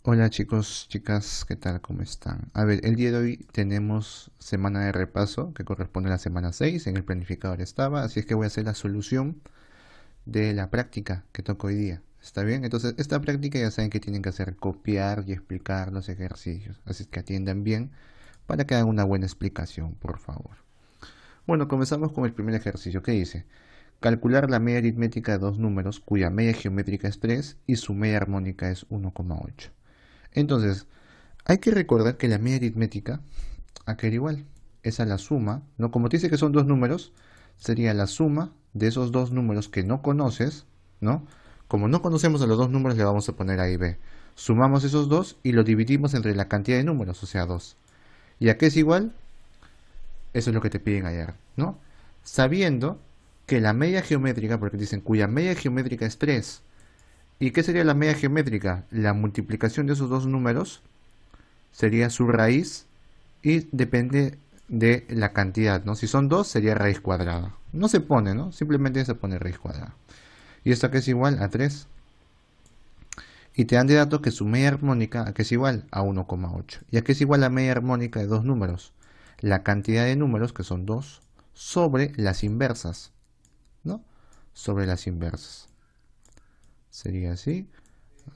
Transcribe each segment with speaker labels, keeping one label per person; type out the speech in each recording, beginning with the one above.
Speaker 1: Hola chicos, chicas, ¿qué tal? ¿Cómo están? A ver, el día de hoy tenemos semana de repaso que corresponde a la semana 6. En el planificador estaba, así es que voy a hacer la solución de la práctica que toca hoy día. ¿Está bien? Entonces, esta práctica ya saben que tienen que hacer copiar y explicar los ejercicios, así es que atiendan bien para que hagan una buena explicación, por favor. Bueno, comenzamos con el primer ejercicio. ¿Qué dice? Calcular la media aritmética de dos números cuya media geométrica es 3 y su media armónica es 1,8. Entonces, hay que recordar que la media aritmética aquel igual es a la suma, ¿no? Como te dice que son dos números, sería la suma de esos dos números que no conoces, ¿no? Como no conocemos a los dos números, le vamos a poner A y B. Sumamos esos dos y lo dividimos entre la cantidad de números, o sea, 2. ¿Y a qué es igual? Eso es lo que te piden ayer, ¿no? Sabiendo que la media geométrica, porque dicen cuya media geométrica es 3. ¿Y qué sería la media geométrica? La multiplicación de esos dos números sería su raíz y depende de la cantidad, ¿no? Si son 2 sería raíz cuadrada. No se pone, ¿no? Simplemente se pone raíz cuadrada. Y esto que es igual a 3. Y te dan de datos que su media armónica que es igual a 1,8. Y aquí es igual a media armónica de dos números. La cantidad de números, que son 2 sobre las inversas, ¿no? Sobre las inversas. Sería así,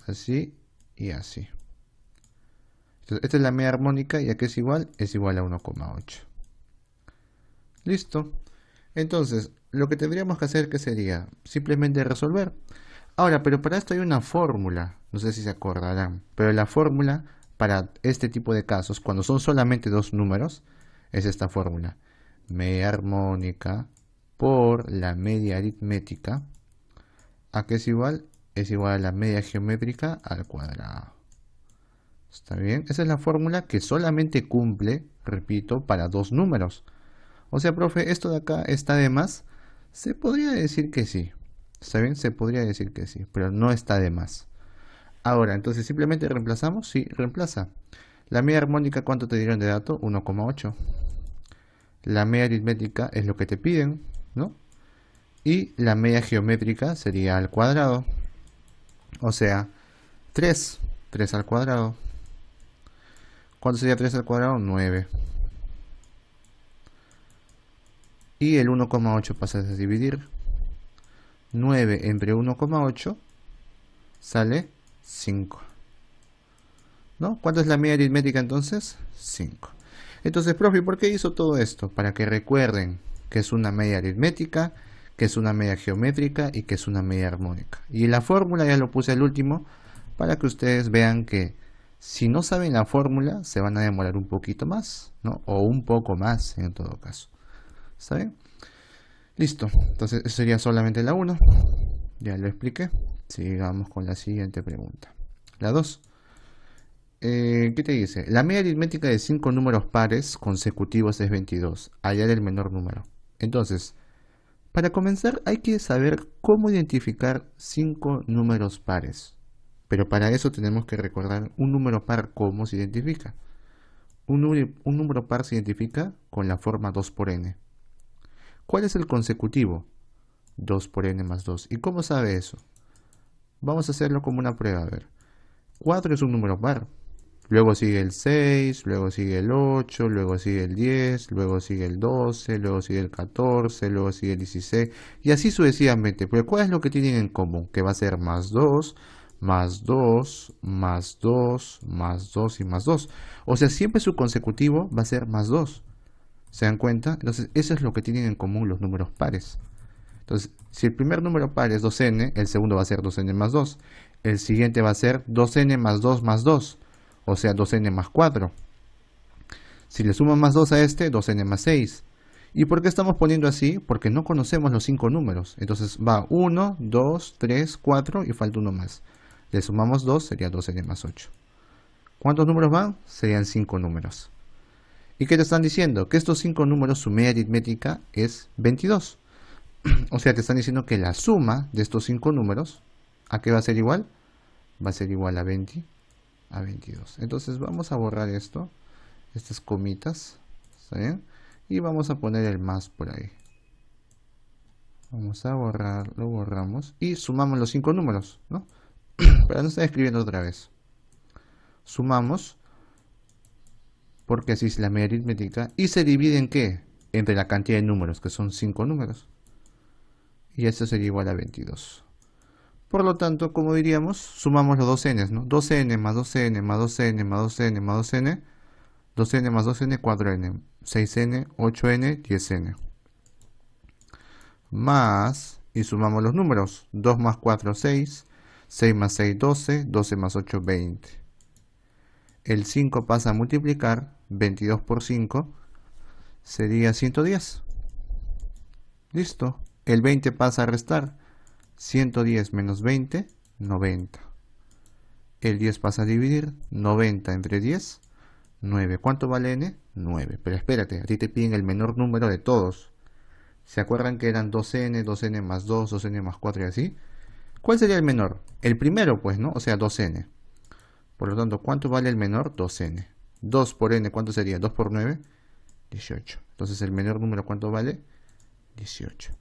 Speaker 1: así y así. Entonces, esta es la media armónica y aquí es igual a 1,8. Listo. Entonces, lo que tendríamos que hacer, ¿qué sería? Simplemente resolver. Ahora, pero para esto hay una fórmula, no sé si se acordarán, pero la fórmula para este tipo de casos, cuando son solamente dos números, es esta fórmula. Media armónica por la media aritmética, ¿a qué es igual? Es igual a la media geométrica al cuadrado. ¿Está bien? Esa es la fórmula que solamente cumple, repito, para dos números. O sea, profe, esto de acá está de más. Se podría decir que sí. ¿Está bien? Se podría decir que sí, pero no está de más. Ahora, entonces simplemente reemplazamos. Sí, reemplaza. La media armónica, ¿cuánto te dieron de dato? 1,8. La media aritmética es lo que te piden, ¿no? Y la media geométrica sería al cuadrado. O sea, 3. 3 al cuadrado. ¿Cuánto sería 3 al cuadrado? 9. Y el 1,8 pasa a dividir. 9 entre 1,8 sale 5. ¿No? ¿Cuánto es la media aritmética entonces? 5. Entonces, profe, ¿por qué hizo todo esto? Para que recuerden que es una media aritmética, que es una media geométrica y que es una media armónica. Y la fórmula ya lo puse al último para que ustedes vean que si no saben la fórmula se van a demorar un poquito más, ¿no? O un poco más en todo caso. ¿Está bien? Listo. Entonces, eso sería solamente la 1. Ya lo expliqué. Sigamos con la siguiente pregunta. La 2. ¿Qué te dice? La media aritmética de 5 números pares consecutivos es 22. Hallar el menor número. Entonces, para comenzar hay que saber cómo identificar 5 números pares. Pero para eso tenemos que recordar un número par cómo se identifica. Un número par se identifica con la forma 2 por n. ¿Cuál es el consecutivo? 2 por n más 2. ¿Y cómo sabe eso? Vamos a hacerlo como una prueba. A ver. 4 es un número par. Luego sigue el 6, luego sigue el 8, luego sigue el 10, luego sigue el 12, luego sigue el 14, luego sigue el 16 y así sucesivamente. Pero ¿cuál es lo que tienen en común? Que va a ser más 2, más 2, más 2, más 2 y más 2. O sea, siempre su consecutivo va a ser más 2. ¿Se dan cuenta? Entonces, eso es lo que tienen en común los números pares. Entonces, si el primer número par es 2n, el segundo va a ser 2n más 2. El siguiente va a ser 2n más 2 más 2. O sea, 2n más 4. Si le sumo más 2 a este, 2n más 6. ¿Y por qué estamos poniendo así? Porque no conocemos los 5 números. Entonces va 1, 2, 3, 4 y falta uno más. Le sumamos 2, sería 2n más 8. ¿Cuántos números van? Serían 5 números. ¿Y qué te están diciendo? Que estos 5 números, su media aritmética es 22. O sea, te están diciendo que la suma de estos 5 números, ¿a qué va a ser igual? Va a ser igual a 20, a 22. Entonces vamos a borrar esto, estas comitas, ¿está bien? Y vamos a poner el más por ahí. Vamos a borrar, lo borramos y sumamos los 5 números, ¿no? Para no estar escribiendo otra vez. Sumamos, porque así es la media aritmética. ¿Y se divide en qué? Entre la cantidad de números, que son 5 números. Y esto sería igual a 22. Por lo tanto, como diríamos, sumamos los dos n's, ¿no? 2n más 2n más 2n más 2n más 2n, 2n más 2n, 4n, 6n, 8n, 10n. Más, y sumamos los números, 2 más 4, 6, 6 más 6, 12, 12 más 8, 20. El 5 pasa a multiplicar, 22 por 5 sería 110. Listo. El 20 pasa a restar, 110 menos 20, 90. El 10 pasa a dividir, 90 entre 10, 9. ¿Cuánto vale n? 9. Pero espérate, a ti te piden el menor número de todos. ¿Se acuerdan que eran 2n, 2n más 2, 2n más 4 y así? ¿Cuál sería el menor? El primero, pues, ¿no? O sea, 2n. Por lo tanto, ¿cuánto vale el menor? 2n. 2 por n, ¿cuánto sería? 2 por 9, 18. Entonces, el menor número, ¿cuánto vale? 18.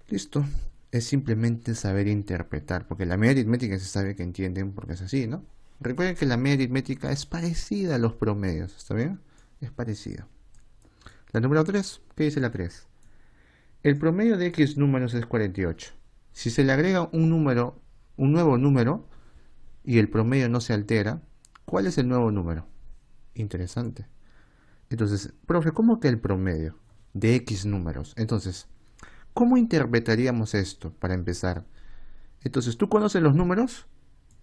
Speaker 1: Listo. Es simplemente saber interpretar, porque la media aritmética se sabe que entienden porque es así, ¿no? Recuerden que la media aritmética es parecida a los promedios, ¿está bien? Es parecida. La número 3, ¿qué dice la 3? El promedio de x números es 48. Si se le agrega un nuevo número, y el promedio no se altera, ¿cuál es el nuevo número? Interesante. Entonces, profe, ¿cómo que el promedio de x números? Entonces, ¿cómo interpretaríamos esto para empezar? Entonces, ¿tú conoces los números?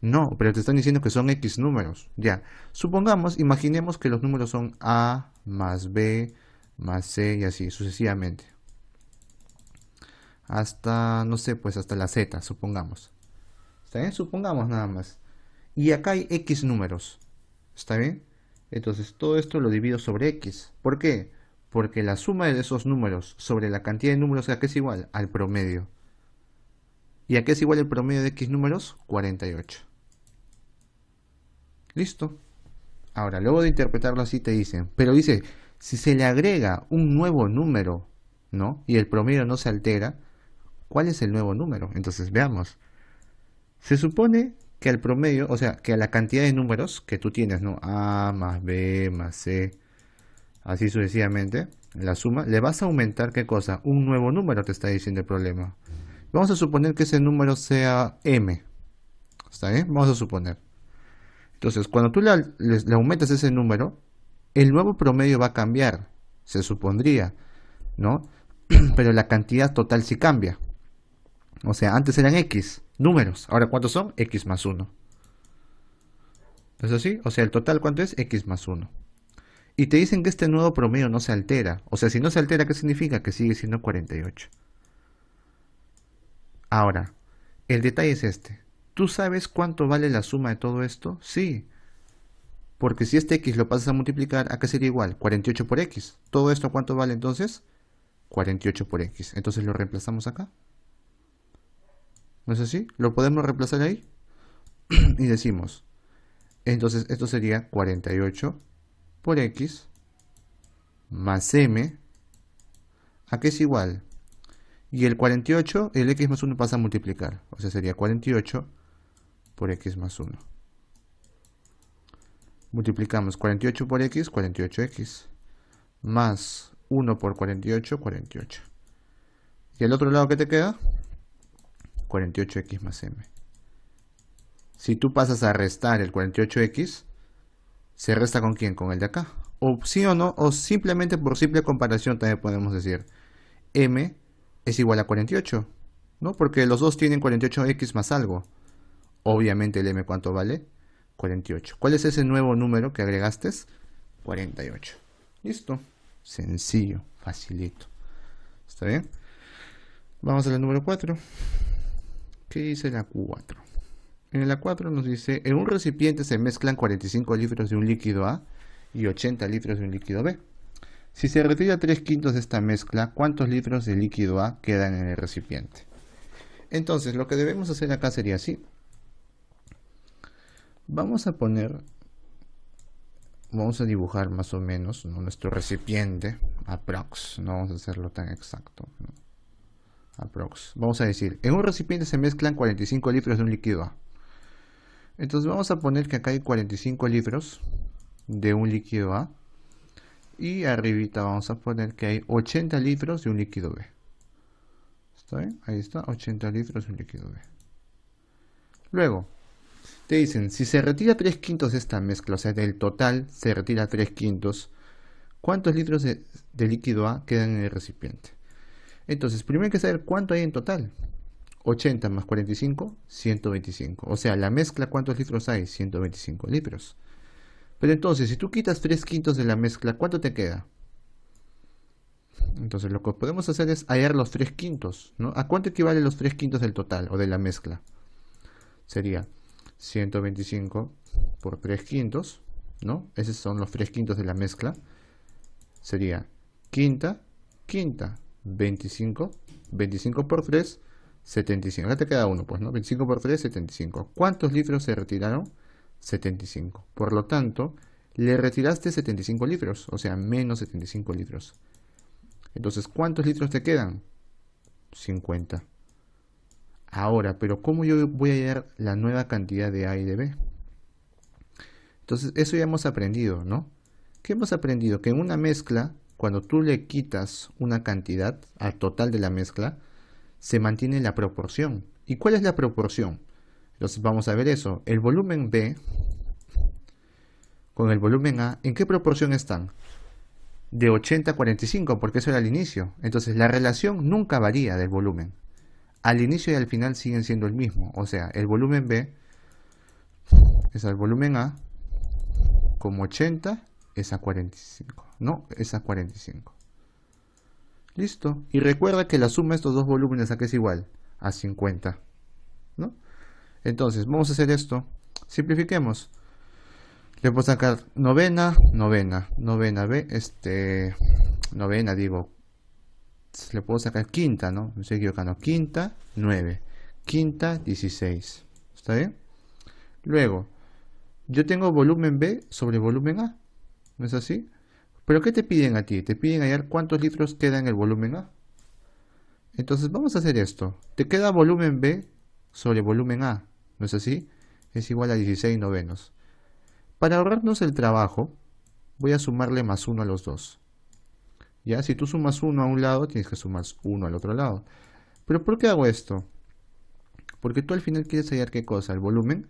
Speaker 1: No, pero te están diciendo que son x números. Ya, supongamos, imaginemos que los números son a más b más c y así sucesivamente. Hasta, no sé, pues hasta la z, supongamos. ¿Está bien? Supongamos nada más. Y acá hay x números. ¿Está bien? Entonces todo esto lo divido sobre x. ¿Por qué? Porque la suma de esos números sobre la cantidad de números, ¿a qué es igual? Al promedio. ¿Y a qué es igual el promedio de x números? 48. ¿Listo? Ahora, luego de interpretarlo así te dicen, pero dice, si se le agrega un nuevo número, ¿no? Y el promedio no se altera, ¿cuál es el nuevo número? Entonces veamos. Se supone que al promedio, o sea, que a la cantidad de números que tú tienes, ¿no? A más B más C, así sucesivamente, la suma, le vas a aumentar, ¿qué cosa? Un nuevo número te está diciendo el problema. Vamos a suponer que ese número sea M. ¿Está bien? Vamos a suponer. Entonces, cuando tú le aumentas ese número, el nuevo promedio va a cambiar, se supondría, ¿no? Pero la cantidad total sí cambia. O sea, antes eran X números, ahora ¿cuántos son? X más 1. ¿No es así? O sea, el total ¿cuánto es? X más 1. Y te dicen que este nuevo promedio no se altera. O sea, si no se altera, ¿qué significa? Que sigue siendo 48. Ahora, el detalle es este. ¿Tú sabes cuánto vale la suma de todo esto? Sí. Porque si este X lo pasas a multiplicar, ¿a qué sería igual? 48 por X. ¿Todo esto cuánto vale entonces? 48 por X. Entonces lo reemplazamos acá. ¿No es así? Lo podemos reemplazar ahí. Y decimos, entonces esto sería 48 por X más M. ¿A qué es igual? Y el 48, el X más 1 pasa a multiplicar. O sea, sería 48 por X más 1. Multiplicamos 48 por X, 48X. Más 1 por 48, 48. ¿Y el otro lado qué te queda? 48X más M. Si tú pasas a restar el 48X, ¿se resta con quién? Con el de acá. O sí o no, o simplemente por simple comparación también podemos decir M es igual a 48, ¿no? Porque los dos tienen 48X más algo. Obviamente el M ¿cuánto vale? 48. ¿Cuál es ese nuevo número que agregaste? 48. Listo. Sencillo, facilito. ¿Está bien? Vamos a la número 4. ¿Qué dice la 4? En la 4 nos dice, en un recipiente se mezclan 45 litros de un líquido A y 80 litros de un líquido B. Si se retira 3/5 de esta mezcla, ¿cuántos litros de líquido A quedan en el recipiente? Entonces, lo que debemos hacer acá sería así. Vamos a dibujar más o menos, ¿no?, nuestro recipiente, aprox, no vamos a hacerlo tan exacto, ¿no? Aprox. Vamos a decir, en un recipiente se mezclan 45 litros de un líquido A. Entonces vamos a poner que acá hay 45 litros de un líquido A. Y arribita vamos a poner que hay 80 litros de un líquido B. ¿Está bien? Ahí está, 80 litros de un líquido B. Luego, te dicen, si se retira 3 quintos de esta mezcla, o sea, del total se retira 3 quintos, ¿cuántos litros de líquido A quedan en el recipiente? Entonces, primero hay que saber cuánto hay en total. 80 más 45, 125. O sea, la mezcla, ¿cuántos litros hay? 125 litros. Pero entonces, si tú quitas 3 quintos de la mezcla, ¿cuánto te queda? Entonces, lo que podemos hacer es hallar los 3 quintos, ¿no? ¿A cuánto equivalen los 3 quintos del total o de la mezcla? Sería 125 por 3 quintos, ¿no? Esos son los 3 quintos de la mezcla. Sería quinta, quinta, 25, 25 por 3, 75. Acá te queda uno, pues, ¿no? 25 por 3, 75. ¿Cuántos litros se retiraron? 75. Por lo tanto, le retiraste 75 litros, o sea, menos 75 litros. Entonces, ¿cuántos litros te quedan? 50. Ahora, pero ¿cómo yo voy a hallar la nueva cantidad de A y de B? Entonces, eso ya hemos aprendido, ¿no? ¿Qué hemos aprendido? Que en una mezcla, cuando tú le quitas una cantidad al total de la mezcla, se mantiene la proporción. ¿Y cuál es la proporción? Entonces vamos a ver eso. El volumen B con el volumen A, ¿en qué proporción están? De 80 a 45, porque eso era al inicio. Entonces la relación nunca varía del volumen. Al inicio y al final siguen siendo el mismo. O sea, el volumen B es al volumen A, como 80 es a 45. No, es a 45. Listo. Y recuerda que la suma de estos dos volúmenes acá es igual a 50. ¿No? Entonces, vamos a hacer esto. Simplifiquemos. Le puedo sacar novena, novena, novena B, novena digo. Le puedo sacar quinta, ¿no? Me estoy equivocando. Quinta, 9. Quinta, 16. ¿Está bien? Luego, yo tengo volumen B sobre volumen A. ¿No es así? ¿Pero qué te piden a ti? Te piden hallar cuántos litros queda en el volumen A. Entonces vamos a hacer esto. Te queda volumen B sobre volumen A. ¿No es así? Es igual a 16 novenos. Para ahorrarnos el trabajo, voy a sumarle más 1 a los dos. Ya, si tú sumas 1 a un lado, tienes que sumar 1 al otro lado. ¿Pero por qué hago esto? Porque tú al final quieres hallar qué cosa, el volumen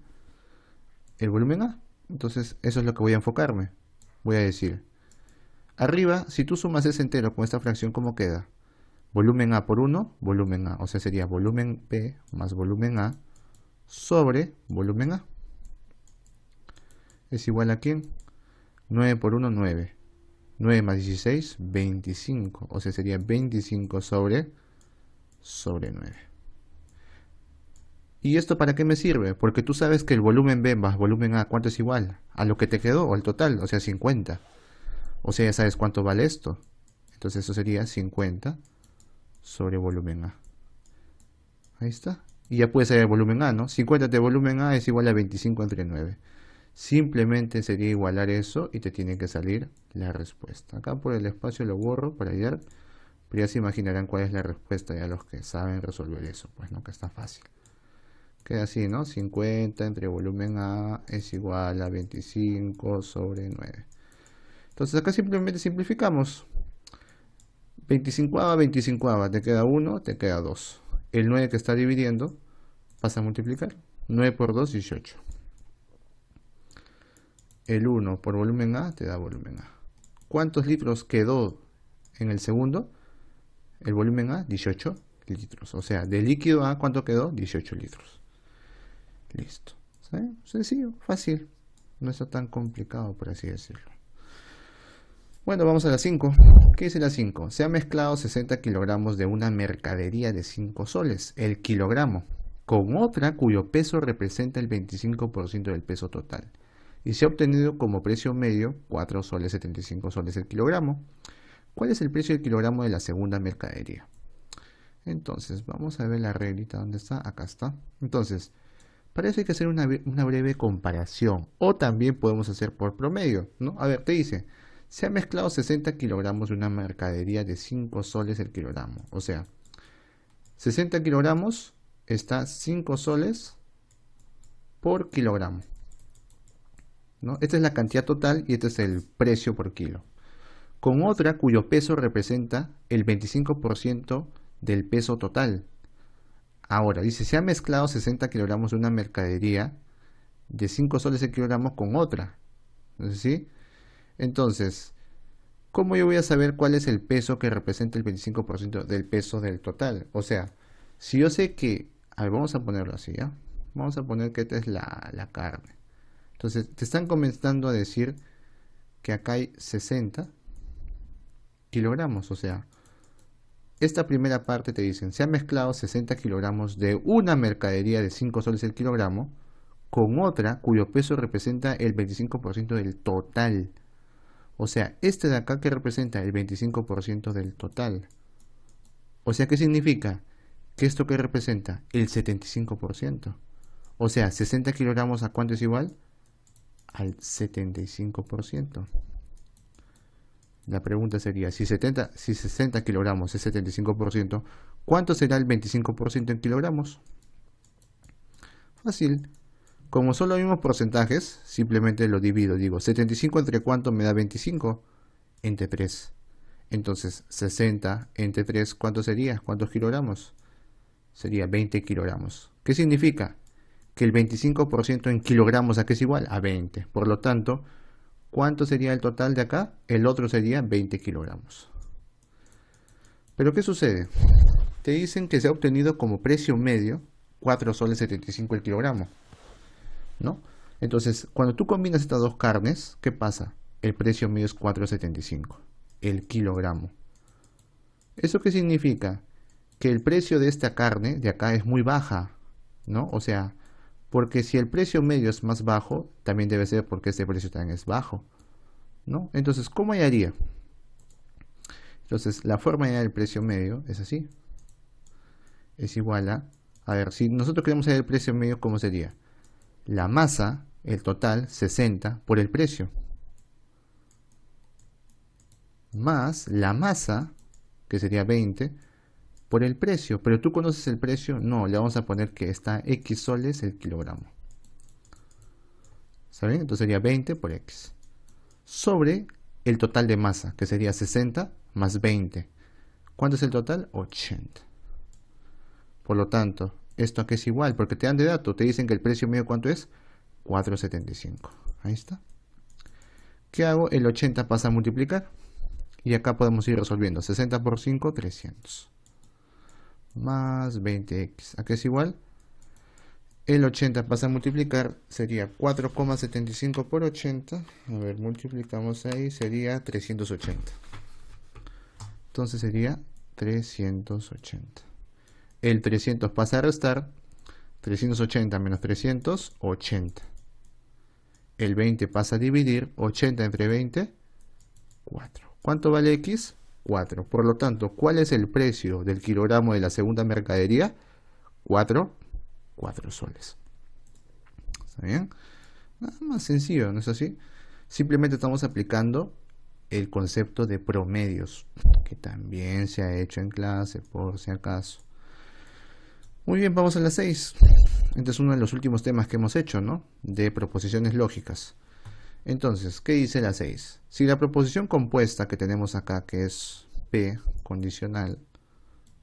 Speaker 1: A. Entonces, eso es lo que voy a enfocarme. Voy a decir, arriba, si tú sumas ese entero con esta fracción, ¿cómo queda? Volumen A por 1, volumen A. O sea, sería volumen B más volumen A sobre volumen A. ¿Es igual a quién? 9 por 1, 9. 9 más 16, 25. O sea, sería 25 sobre 9. ¿Y esto para qué me sirve? Porque tú sabes que el volumen B más volumen A, ¿cuánto es igual? A lo que te quedó, o al total, o sea, 50. O sea, ya sabes cuánto vale esto. Entonces eso sería 50 sobre volumen A. Ahí está. Y ya puede ser el volumen A, ¿no? 50 de volumen A es igual a 25 entre 9. Simplemente sería igualar eso y te tiene que salir la respuesta. Acá por el espacio lo borro para hallar, pero ya se imaginarán cuál es la respuesta ya los que saben resolver eso, pues no, que está fácil. Queda así, ¿no? 50 entre volumen A es igual a 25 sobre 9. Entonces acá simplemente simplificamos. 25 a 25, te queda 1, te queda 2. El 9 que está dividiendo pasa a multiplicar. 9 por 2, 18. El 1 por volumen A te da volumen A. ¿Cuántos litros quedó en el segundo? El volumen A, 18 litros. O sea, de líquido A, ¿cuánto quedó? 18 litros. Listo. ¿Sí? Sencillo, fácil. No está tan complicado, por así decirlo. Bueno, vamos a la 5. ¿Qué dice la 5? Se ha mezclado 60 kilogramos de una mercadería de 5 soles, el kilogramo, con otra cuyo peso representa el 25% del peso total. Y se ha obtenido como precio medio 4 soles 75 soles el kilogramo. ¿Cuál es el precio del kilogramo de la segunda mercadería? Entonces, vamos a ver la reglita. ¿Dónde está? Acá está. Entonces, para eso hay que hacer una breve comparación. O también podemos hacer por promedio, ¿no? A ver, te dice, se ha mezclado 60 kilogramos de una mercadería de 5 soles el kilogramo. O sea, 60 kilogramos está 5 soles por kilogramo, ¿no? Esta es la cantidad total y este es el precio por kilo. Con otra cuyo peso representa el 25% del peso total. Ahora, dice, se ha mezclado 60 kilogramos de una mercadería de 5 soles el kilogramo con otra. ¿Sí? Entonces, ¿cómo yo voy a saber cuál es el peso que representa el 25% del peso del total? O sea, si yo sé que, a ver, vamos a ponerlo así, ¿ya? Vamos a poner que esta es la carne. Entonces, te están comenzando a decir que acá hay 60 kilogramos, o sea, esta primera parte te dicen, se han mezclado 60 kilogramos de una mercadería de 5 soles el kilogramo con otra cuyo peso representa el 25% del total. O sea, este de acá que representa el 25% del total. O sea, ¿qué significa? Que esto que representa el 75%. O sea, 60 kilogramos ¿a cuánto es igual? Al 75%. La pregunta sería, si 60 kilogramos es 75%, ¿cuánto será el 25% en kilogramos? Fácil. Como son los mismos porcentajes, simplemente lo divido. Digo, 75 entre cuánto me da 25? Entre 3. Entonces, 60 entre 3, ¿cuánto sería? ¿Cuántos kilogramos? Sería 20 kilogramos. ¿Qué significa? Que el 25% en kilogramos, ¿a qué es igual? A 20. Por lo tanto, ¿cuánto sería el total de acá? El otro sería 20 kilogramos. Pero ¿qué sucede? Te dicen que se ha obtenido como precio medio 4 soles 75 el kilogramo, ¿no? Entonces, cuando tú combinas estas dos carnes, ¿qué pasa? El precio medio es 4,75 el kilogramo. ¿Eso qué significa? Que el precio de esta carne de acá es muy baja, ¿no? O sea, porque si el precio medio es más bajo, también debe ser porque este precio también es bajo, ¿no? Entonces, ¿cómo hallaría? Entonces, la forma de hallar el precio medio es así. Es igual a ver, si nosotros queremos hallar el precio medio, ¿cómo sería? La masa, el total, 60 por el precio. Más la masa, que sería 20, por el precio. Pero tú conoces el precio, no, le vamos a poner que está X soles el kilogramo. ¿Está bien? Entonces sería 20 por X. Sobre el total de masa, que sería 60 más 20. ¿Cuánto es el total? 80. Por lo tanto, esto aquí es igual, porque te dan de dato, te dicen que el precio medio ¿cuánto es? 4,75. Ahí está. ¿Qué hago? El 80 pasa a multiplicar. Y acá podemos ir resolviendo. 60 por 5, 300. Más 20x. ¿A qué es igual? El 80 pasa a multiplicar. Sería 4,75 por 80. A ver, multiplicamos ahí. Sería 380. Entonces sería 380. El 300 pasa a restar. 380 menos 300, 80. El 20 pasa a dividir. 80 entre 20, 4. ¿Cuánto vale X? 4. Por lo tanto, ¿cuál es el precio del kilogramo de la segunda mercadería? 4 soles. ¿Está bien? Nada más sencillo, ¿no es así? Simplemente estamos aplicando el concepto de promedios, que también se ha hecho en clase, por si acaso. Muy bien, vamos a la 6. Este es uno de los últimos temas que hemos hecho, ¿no? De proposiciones lógicas. Entonces, ¿qué dice la 6? Si la proposición compuesta que tenemos acá, que es P condicional,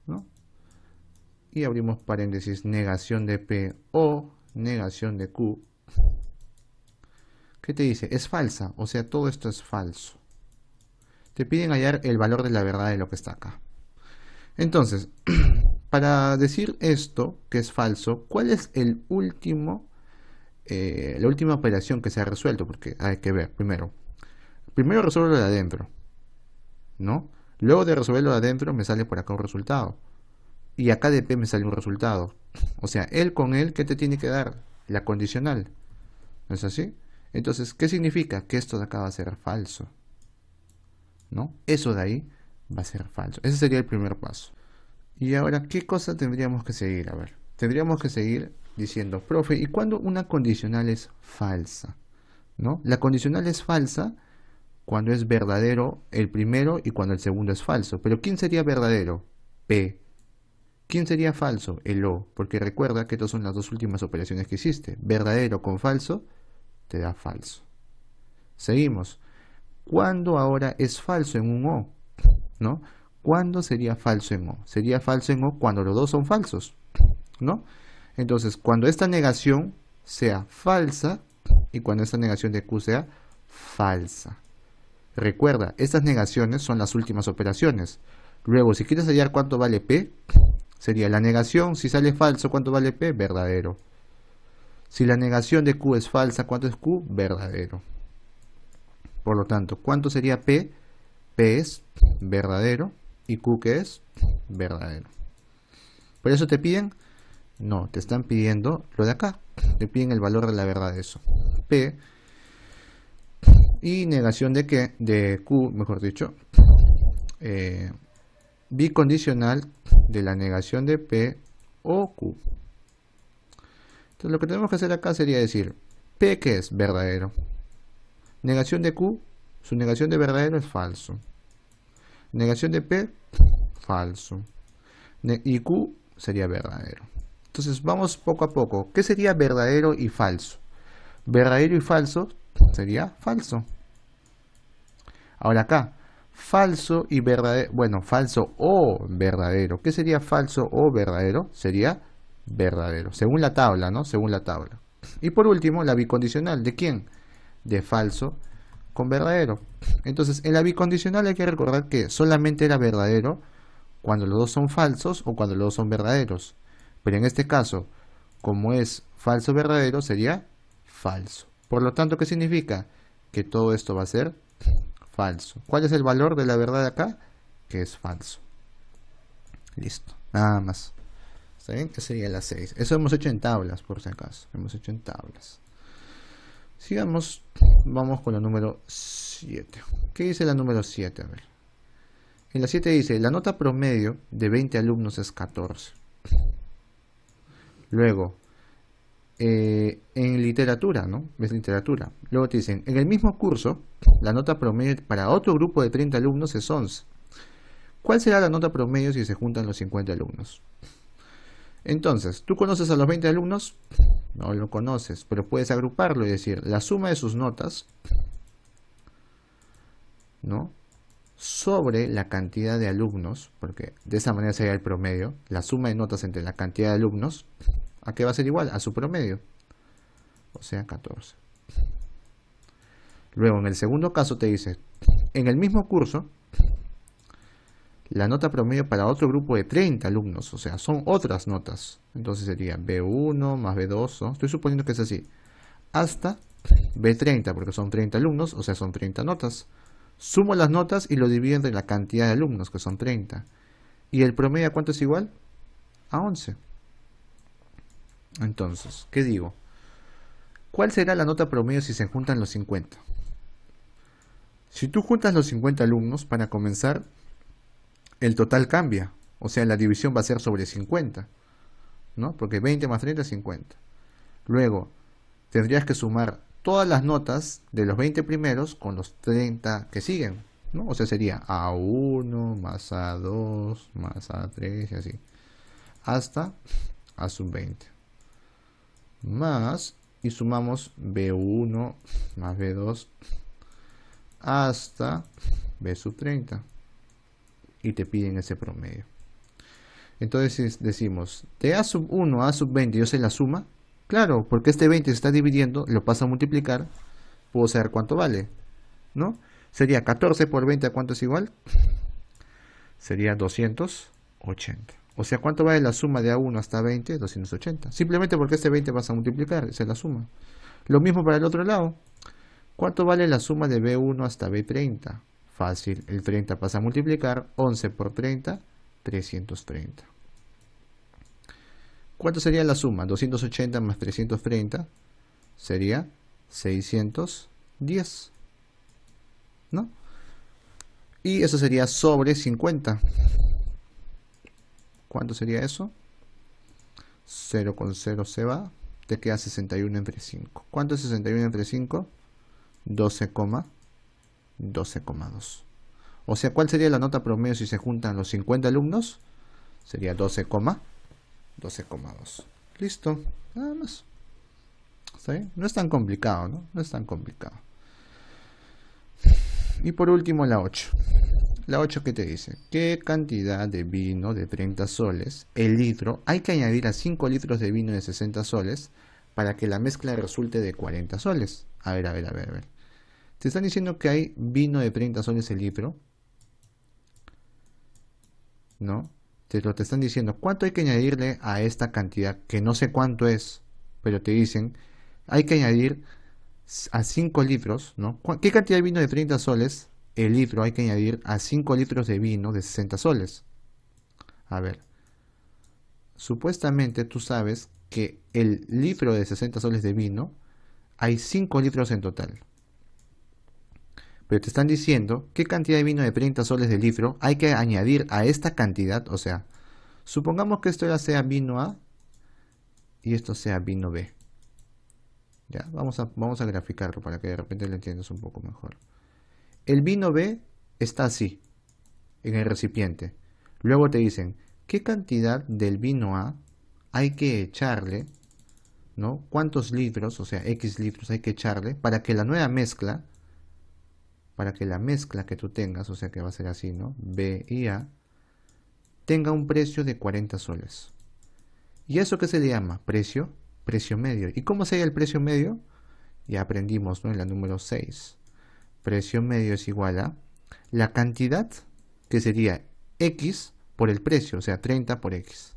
Speaker 1: ¿no? Y abrimos paréntesis, negación de P o negación de Q, ¿qué te dice? Es falsa, o sea, todo esto es falso. Te piden hallar el valor de la verdad de lo que está acá. Entonces, para decir esto, que es falso, ¿cuál es el último, la última operación que se ha resuelto? Porque hay que ver, primero resuelvo lo de adentro, ¿no? Luego de resolverlo de adentro me sale por acá un resultado. Y acá de P me sale un resultado. O sea, él con él, ¿qué te tiene que dar? La condicional. ¿No es así? Entonces, ¿qué significa? Que esto de acá va a ser falso, ¿no? Eso de ahí va a ser falso. Ese sería el primer paso. Y ahora, ¿qué cosa tendríamos que seguir? A ver, tendríamos que seguir diciendo, profe, ¿y cuándo una condicional es falsa? ¿No? La condicional es falsa cuando es verdadero el primero y cuando el segundo es falso. Pero ¿quién sería verdadero? P. ¿Quién sería falso? El O, porque recuerda que estas son las dos últimas operaciones que hiciste. Verdadero con falso te da falso. Seguimos. ¿Cuándo ahora es falso en un O? ¿No? ¿Cuándo sería falso en O? Sería falso en O cuando los dos son falsos, ¿no? Entonces, cuando esta negación sea falsa y cuando esta negación de Q sea falsa. Recuerda, estas negaciones son las últimas operaciones. Luego, si quieres hallar cuánto vale P, sería la negación, si sale falso, ¿cuánto vale P? Verdadero. Si la negación de Q es falsa, ¿cuánto es Q? Verdadero. Por lo tanto, ¿cuánto sería P? P es verdadero y Q ¿qué es? Verdadero. ¿Por eso te piden? No, te están pidiendo lo de acá. Te piden el valor de la verdad de eso. P y negación de qué? De Q, mejor dicho. Bicondicional de la negación de P o Q. Entonces lo que tenemos que hacer acá sería decir P que es verdadero. Negación de Q, su negación de verdadero es falso. Negación de P, falso. Y Q sería verdadero. Entonces vamos poco a poco. ¿Qué sería verdadero y falso? Verdadero y falso sería falso. Ahora acá, falso y verdadero, bueno, falso o verdadero. ¿Qué sería falso o verdadero? Sería verdadero, según la tabla, ¿no? Según la tabla. Y por último, la bicondicional. ¿De quién? De falso con verdadero. Entonces, en la bicondicional hay que recordar que solamente era verdadero cuando los dos son falsos o cuando los dos son verdaderos. Pero en este caso, como es falso verdadero, sería falso. Por lo tanto, ¿qué significa? Que todo esto va a ser falso. ¿Cuál es el valor de la verdad acá? Que es falso. Listo, nada más. ¿Está bien? Esa sería la 6. Eso hemos hecho en tablas, por si acaso. Hemos hecho en tablas. Sigamos, vamos con la número 7. ¿Qué dice la número 7? A ver. En la 7 dice, la nota promedio de 20 alumnos es 14. Luego, en literatura, ¿no? Es literatura. Luego te dicen, en el mismo curso, la nota promedio para otro grupo de 30 alumnos es 11. ¿Cuál será la nota promedio si se juntan los 50 alumnos? Entonces, ¿tú conoces a los 20 alumnos? No lo conoces, pero puedes agruparlo y decir, la suma de sus notas, ¿no? Sobre la cantidad de alumnos, porque de esa manera sería el promedio, la suma de notas entre la cantidad de alumnos, ¿a qué va a ser igual? A su promedio, o sea 14. Luego en el segundo caso te dice, en el mismo curso, la nota promedio para otro grupo de 30 alumnos, o sea, son otras notas, entonces sería B1 más B2, ¿no? Estoy suponiendo que es así, hasta B30, porque son 30 alumnos, o sea, son 30 notas. Sumo las notas y lo divido entre la cantidad de alumnos, que son 30. ¿Y el promedio a cuánto es igual? A 11. Entonces, ¿qué digo? ¿Cuál será la nota promedio si se juntan los 50? Si tú juntas los 50 alumnos, para comenzar, el total cambia. O sea, la división va a ser sobre 50, ¿no? Porque 20 más 30 es 50. Luego, tendrías que sumar todas las notas de los 20 primeros con los 30 que siguen, ¿no? O sea, sería A1 más A2 más A3 y así. Hasta A sub 20. Más, y sumamos B1 más B2 hasta B sub 30. Y te piden ese promedio. Entonces decimos, de A sub 1 a A sub 20 yo sé la suma. Claro, porque este 20 se está dividiendo, lo paso a multiplicar, puedo saber cuánto vale, ¿no? Sería 14 por 20, ¿a cuánto es igual? Sería 280. O sea, ¿cuánto vale la suma de A1 hasta 20? 280. Simplemente porque este 20 vas a multiplicar, esa es la suma. Lo mismo para el otro lado. ¿Cuánto vale la suma de B1 hasta B30? Fácil, el 30 pasa a multiplicar, 11 por 30, 330. ¿Cuánto sería la suma? 280 más 330 sería 610, ¿no? Y eso sería sobre 50. ¿Cuánto sería eso? 0 con 0 se va, te queda 61 entre 5. ¿Cuánto es 61 entre 5? 12,2. O sea, ¿cuál sería la nota promedio si se juntan los 50 alumnos? Sería 12,2. Listo, nada más. ¿Está bien? No es tan complicado, ¿no? No es tan complicado. Y por último la 8. La 8 que te dice, ¿qué cantidad de vino de 30 soles, el litro, hay que añadir a 5 litros de vino de 60 soles para que la mezcla resulte de 40 soles? A ver. Te están diciendo que hay vino de 30 soles el litro, ¿no? Te están diciendo cuánto hay que añadirle a esta cantidad, que no sé cuánto es, pero te dicen, hay que añadir a 5 litros, ¿no? ¿Qué cantidad de vino de 30 soles el litro hay que añadir a 5 litros de vino de 60 soles? A ver, supuestamente tú sabes que el litro de 60 soles de vino hay 5 litros en total. Pero te están diciendo qué cantidad de vino de 30 soles de litro hay que añadir a esta cantidad. O sea, supongamos que esto ya sea vino A y esto sea vino B. Ya, vamos a graficarlo para que de repente lo entiendas un poco mejor. El vino B está así, en el recipiente. Luego te dicen, ¿qué cantidad del vino A hay que echarle, ¿no? ¿Cuántos litros, o sea, X litros hay que echarle para que la nueva mezcla, para que la mezcla que tú tengas, o sea que va a ser así, ¿no? B y A, tenga un precio de 40 soles. ¿Y eso qué se le llama? Precio medio. ¿Y cómo sería el precio medio? Ya aprendimos, ¿no? En la número 6. Precio medio es igual a la cantidad, que sería X por el precio, o sea, 30 por X,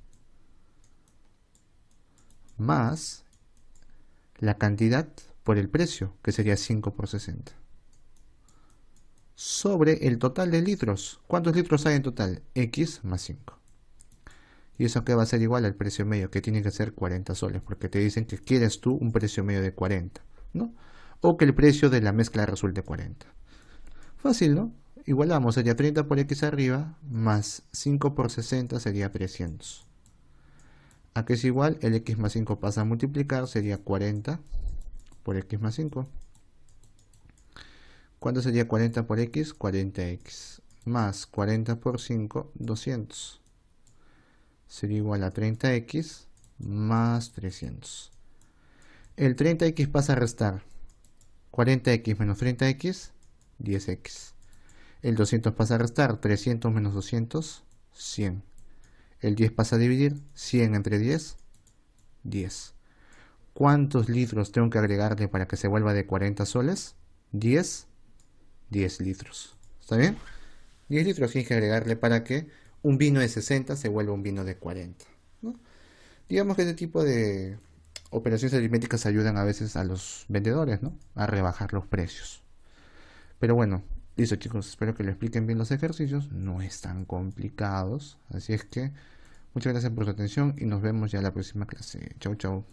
Speaker 1: más la cantidad por el precio, que sería 5 por 60, sobre el total de litros. ¿Cuántos litros hay en total? X más 5. Y eso que va a ser igual al precio medio, que tiene que ser 40 soles, porque te dicen que quieres tú un precio medio de 40, ¿no? O que el precio de la mezcla resulte 40. Fácil, ¿no? Igualamos, sería 30 por X arriba, más 5 por 60 sería 300. ¿A qué es igual? El X más 5 pasa a multiplicar, sería 40 por X más 5. ¿Cuánto sería 40 por X? 40X. Más 40 por 5, 200. Sería igual a 30X más 300. El 30X pasa a restar. 40X menos 30X, 10X. El 200 pasa a restar. 300 menos 200, 100. El 10 pasa a dividir. 100 entre 10, 10. ¿Cuántos litros tengo que agregarle para que se vuelva de 40 soles? 10 litros. ¿Está bien? 10 litros tienes que agregarle para que un vino de 60 se vuelva un vino de 40, ¿no? Digamos que este tipo de operaciones aritméticas ayudan a veces a los vendedores, ¿no? A rebajar los precios. Pero bueno, listo chicos, espero que lo expliquen bien los ejercicios. No están complicados. Así es que muchas gracias por su atención y nos vemos ya en la próxima clase. Chau, chau.